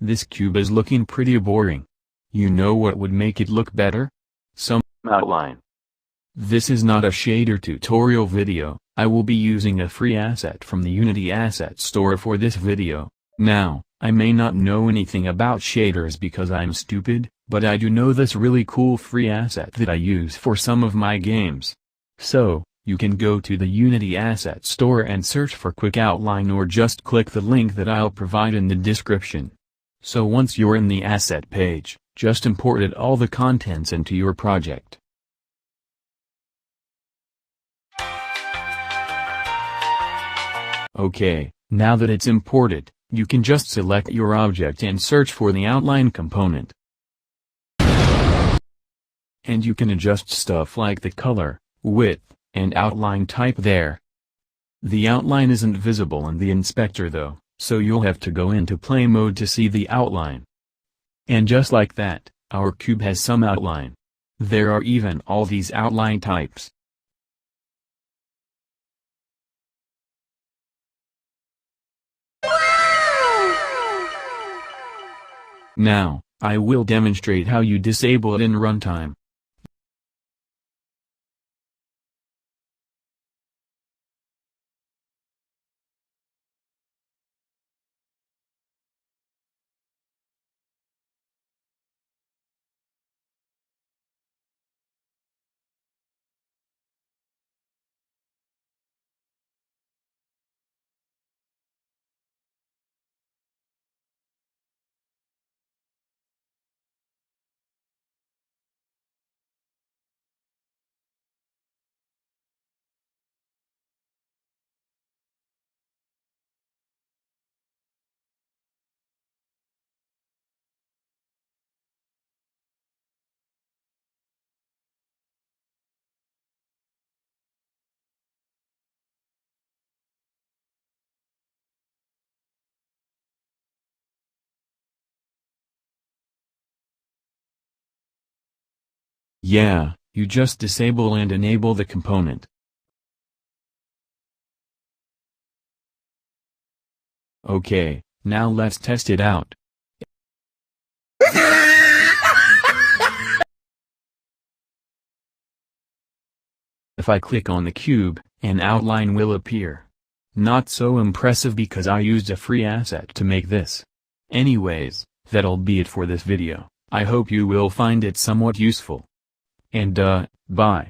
This cube is looking pretty boring. You know what would make it look better? Some outline. This is not a shader tutorial video. I will be using a free asset from the Unity Asset Store for this video. Now, I may not know anything about shaders because I'm stupid, but I do know this really cool free asset that I use for some of my games. So, you can go to the Unity Asset Store and search for Quick Outline, or just click the link that I'll provide in the description. So once you're in the asset page, just import all the contents into your project. Okay, now that it's imported, you can just select your object and search for the outline component. And you can adjust stuff like the color, width, and outline type there. The outline isn't visible in the inspector though, so you'll have to go into play mode to see the outline. And just like that, our cube has some outline. There are even all these outline types. Now, I will demonstrate how you disable it in runtime. Yeah, you just disable and enable the component. Okay, now let's test it out. If I click on the cube, an outline will appear. Not so impressive because I used a free asset to make this. Anyways, that'll be it for this video. I hope you will find it somewhat useful. And bye.